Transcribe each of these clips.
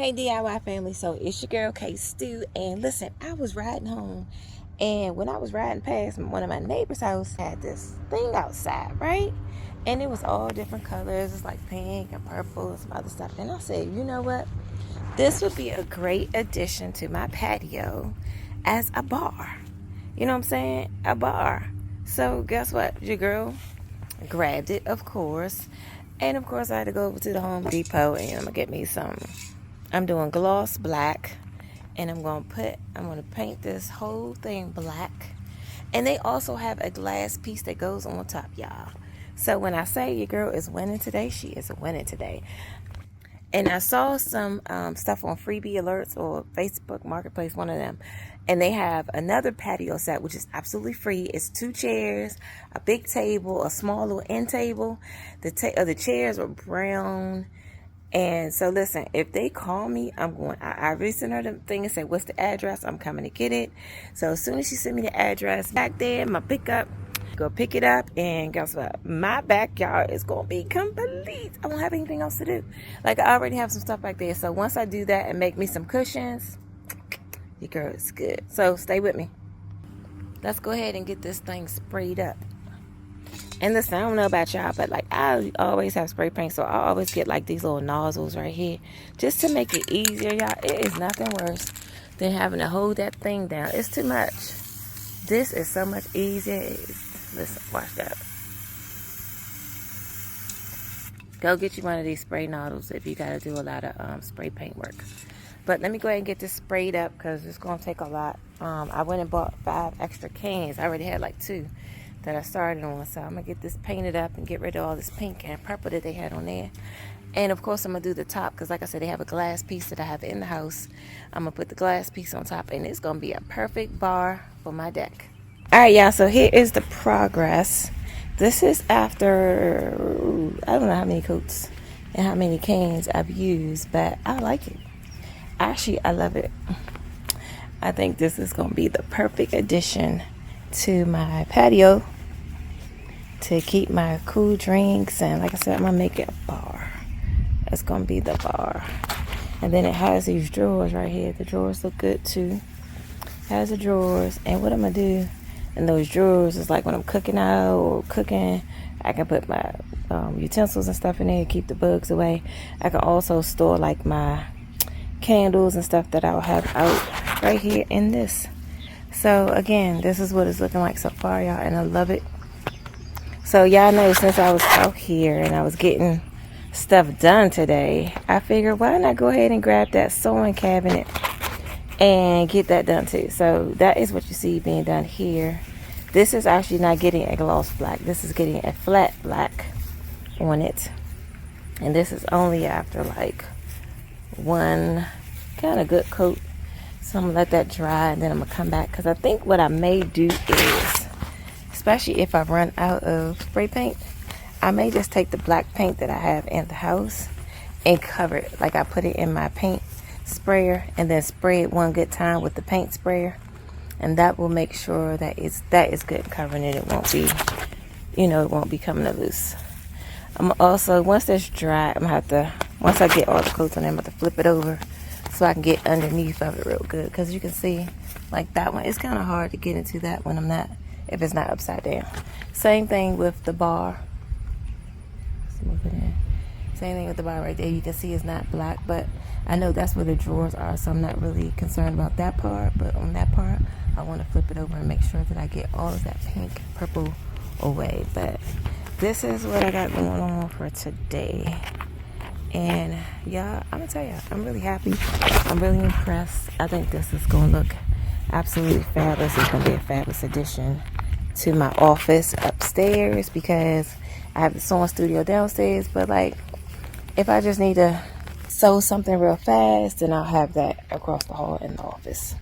Hey DIY family, so it's your girl Kay Stu, and listen, I was riding home, and when I was riding past one of my neighbor's house, I had this thing outside, right? And it was all different colors. It's like pink and purple and some other stuff. And I said, you know what? This would be a great addition to my patio as a bar. You know what I'm saying? A bar. So guess what? Your girl grabbed it, of course. And of course I had to go over to the Home Depot and I'm gonna get me some. I'm doing gloss black, and I'm gonna paint this whole thing black. And they also have a glass piece that goes on top, y'all. So when I say your girl is winning today, she is winning today. And I saw some stuff on Freebie Alerts or Facebook Marketplace, one of them. And they have another patio set, which is absolutely free. It's 2 chairs, a big table, a small little end table. The chairs are brown. And so listen, if they call me, I'm going. I already sent her the thing and said, what's the address? I'm coming to get it. So as soon as she sent me the address back there, my pickup, go pick it up. And guess what? My backyard is going to be complete. I won't have anything else to do. Like, I already have some stuff back there. So once I do that and make me some cushions, your girl is good. So stay with me. Let's go ahead and get this thing sprayed up. And listen, I don't know about y'all, but like I always have spray paint, so I always get like these little nozzles right here just to make it easier, y'all. It is nothing worse than having to hold that thing down. It's too much. This is so much easier. Listen, watch that. Go get you one of these spray nozzles if you got to do a lot of spray paint work. But let me go ahead and get this sprayed up because it's going to take a lot. I went and bought 5 extra cans. I already had like 2 that I started on. So I'm going to get this painted up and get rid of all this pink and purple that they had on there. And of course I'm going to do the top because like I said, they have a glass piece that I have in the house. I'm going to put the glass piece on top and it's going to be a perfect bar for my deck. Alright y'all, so here is the progress. This is after, I don't know how many coats and how many cans I've used, but I like it. Actually, I love it. I think this is going to be the perfect addition to my patio to keep my cool drinks. And like I said, I'm going to make it a bar. That's going to be the bar. And then it has these drawers right here. The drawers look good too. It has the drawers. And what I'm going to do in those drawers is like when I'm cooking out or cooking, I can put my utensils and stuff in there, keep the bugs away. I can also store like my candles and stuff that I'll have out right here in this. So again, this is what it's looking like so far, y'all, and I love it. So y'all know since I was out here and I was getting stuff done today, I figured why not go ahead and grab that sewing cabinet and get that done too. So that is what you see being done here. This is actually not getting a gloss black. This is getting a flat black on it. And this is only after like one kind of good coat. So I'm gonna let that dry and then I'm gonna come back because I think what I may do is, especially if I run out of spray paint, I may just take the black paint that I have in the house and cover it. Like I put it in my paint sprayer and then spray it one good time with the paint sprayer, and that will make sure that is good covering it. It won't be, it won't be coming loose. I'm also, once that's dry, I'm gonna have to, once I get all the coats on there, I'm gonna flip it over so I can get underneath of it real good. Because you can see, like that one, it's kind of hard to get into that when if it's not upside down. Same thing with the bar. Let's move it in. Same thing with the bar right there. You can see it's not black, but I know that's where the drawers are, so I'm not really concerned about that part. But on that part, I want to flip it over and make sure that I get all of that pink, purple away. But this is what I got going on for today. And y'all, I'm gonna tell you, I'm really happy. I'm really impressed. I think this is gonna look absolutely fabulous. It's gonna be a fabulous addition to my office upstairs because I have the sewing studio downstairs. But like, if I just need to sew something real fast, then I'll have that across the hall in the office.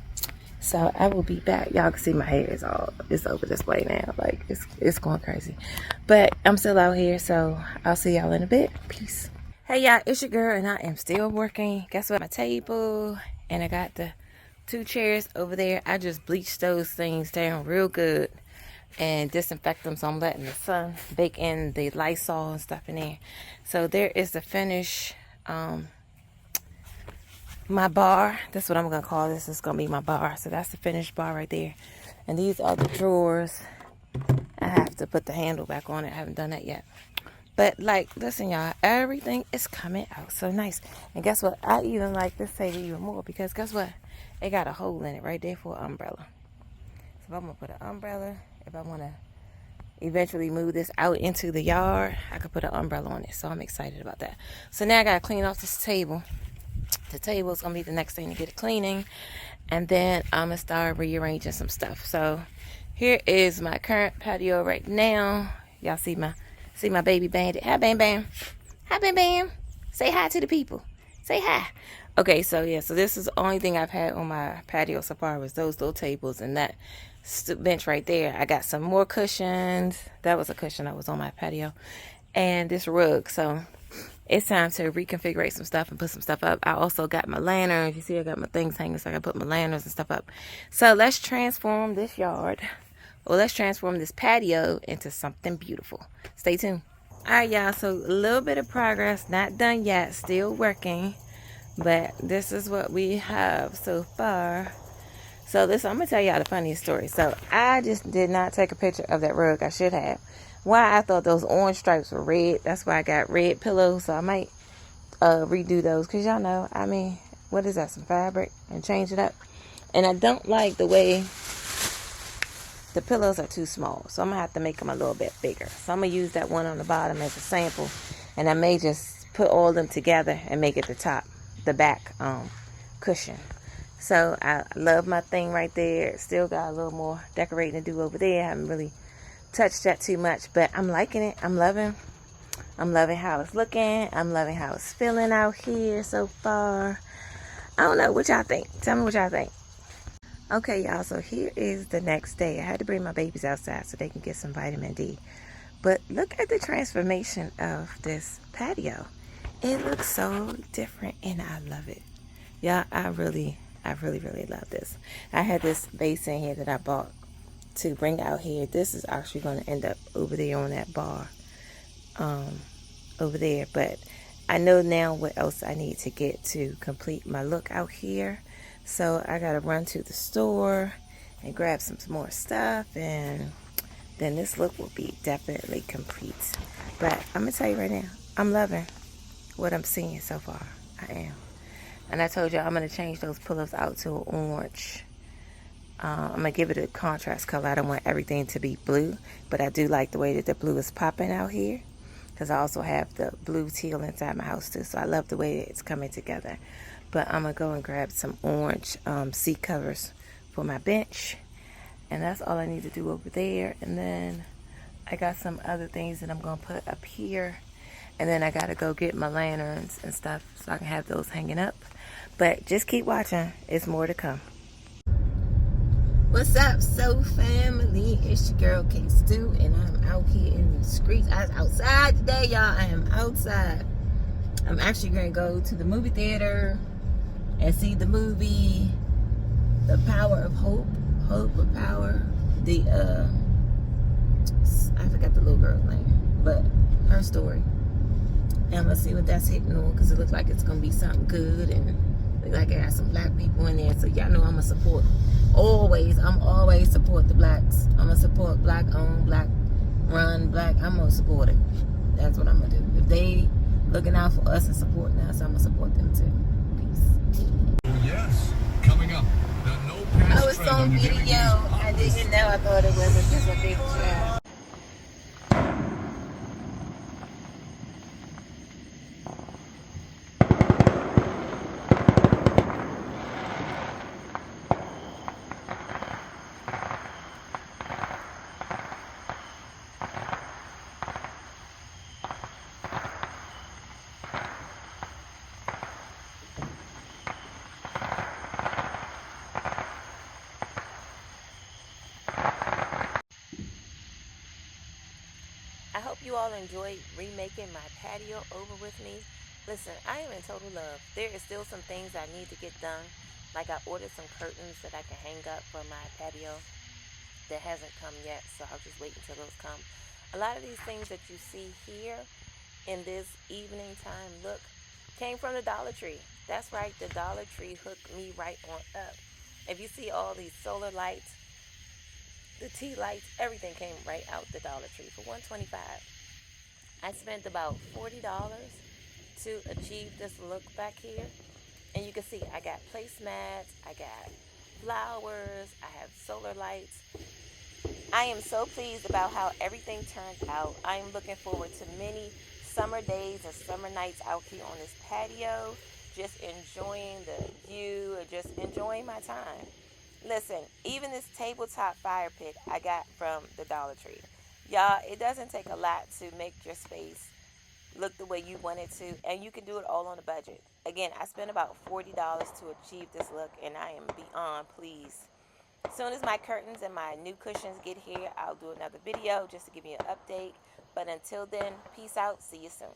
So I will be back. Y'all can see my hair it's over this way now. Like it's going crazy. But I'm still out here, so I'll see y'all in a bit. Peace. Hey y'all, it's your girl and I am still working. Guess what? My table, and I got the 2 chairs over there. I just bleached those things down real good and disinfect them, so I'm letting the sun bake in the Lysol and stuff in there. So there is the finish my bar. That's what I'm gonna call this. It's gonna be my bar. So that's the finished bar right there. And these are the drawers. I have to put the handle back on it. I haven't done that yet. But like, listen, y'all, everything is coming out so nice. And guess what? I even like this table even more because guess what? It got a hole in it right there for an umbrella. So if I'm gonna put an umbrella, if I wanna eventually move this out into the yard, I could put an umbrella on it. So I'm excited about that. So now I gotta clean off this table. The table is gonna be the next thing to get it cleaning, and then I'm gonna start rearranging some stuff. So here is my current patio right now. Y'all see my baby bandit. Hi, Bam Bam. Hi, Bam Bam. Say hi to the people. Say hi. Okay, so yeah, so this is the only thing I've had on my patio so far was those little tables and that bench right there. I got some more cushions. That was a cushion that was on my patio, and this rug. So it's time to reconfigure some stuff and put some stuff up. I also got my lanterns. You see I got my things hanging, so I can put my lanterns and stuff up. So let's transform this yard, or let's transform this patio into something beautiful. Stay tuned. All right, y'all, so a little bit of progress. Not done yet. Still working. But this is what we have so far. So listen, I'm going to tell y'all the funniest story. So I just did not take a picture of that rug. I should have. Why? I thought those orange stripes were red. That's why I got red pillows. So I might redo those. Because y'all know, I mean, what is that? Some fabric? And change it up. And I don't like the way the pillows are too small. So I'm going to have to make them a little bit bigger. So I'm going to use that one on the bottom as a sample. And I may just put all of them together and make it the back cushion. So I love my thing right there. Still got a little more decorating to do over there. I haven't really touched that too much, but I'm liking it. I'm loving how it's looking. I'm loving how it's feeling out here so far. I don't know what y'all think. Tell me what y'all think. Okay, y'all, so here is the next day. I had to bring my babies outside so they can get some vitamin D. But look at the transformation of this patio. It looks so different and I love it. Yeah, I really love this. I had this basin here that I bought to bring out here. This is actually going to end up over there on that bar over there. But I know now what else I need to get to complete my look out here. So I got to run to the store and grab some more stuff, and then this look will be definitely complete. But I'm going to tell you right now, I'm loving what I'm seeing so far. I am. And I told you I'm going to change those pillows out to orange. I'm going to give it a contrast color. I don't want everything to be blue, but I do like the way that the blue is popping out here, because I also have the blue teal inside my house too. So I love the way it's coming together. But I'm going to go and grab some orange seat covers for my bench. And that's all I need to do over there. And then I got some other things that I'm going to put up here. And then I got to go get my lanterns and stuff so I can have those hanging up. But just keep watching. It's more to come. What's up, Soul Family? It's your girl, Kay Stu. And I'm out here in the streets. I was outside today, y'all. I am outside. I'm actually going to go to the movie theater and see the movie The Power of Hope. Hope of Power. I forgot the little girl's name, but her story. And I'm gonna see what that's hitting on, because it looks like it's gonna be something good, and look like I got some black people in there. So y'all know I'm gonna support. I'm always support the blacks. I'm gonna support black owned, black run, black. I'm gonna support it. That's what I'm gonna do. If they looking out for us and supporting us, I'm gonna support them too. Peace. Yes, coming up. The no pass. I was on video. I didn't know. I thought it was just a big trap. I hope you all enjoyed remaking my patio over with me. Listen, I am in total love. There is still some things I need to get done. Like I ordered some curtains that I can hang up for my patio that hasn't come yet, so I'll just wait until those come. A lot of these things that you see here in this evening time look came from the Dollar Tree. That's right, the Dollar Tree hooked me right on up. If you see all these solar lights, the tea lights, everything came right out the Dollar Tree for $125. I spent about $40 to achieve this look back here. And you can see I got placemats, I got flowers, I have solar lights. I am so pleased about how everything turned out. I am looking forward to many summer days and summer nights out here on this patio, just enjoying the view, just enjoying my time. Listen, even this tabletop fire pit I got from the Dollar Tree. Y'all, it doesn't take a lot to make your space look the way you want it to, and you can do it all on a budget. Again, I spent about $40 to achieve this look, and I am beyond pleased. As soon as my curtains and my new cushions get here, I'll do another video just to give you an update. But until then, peace out. See you soon.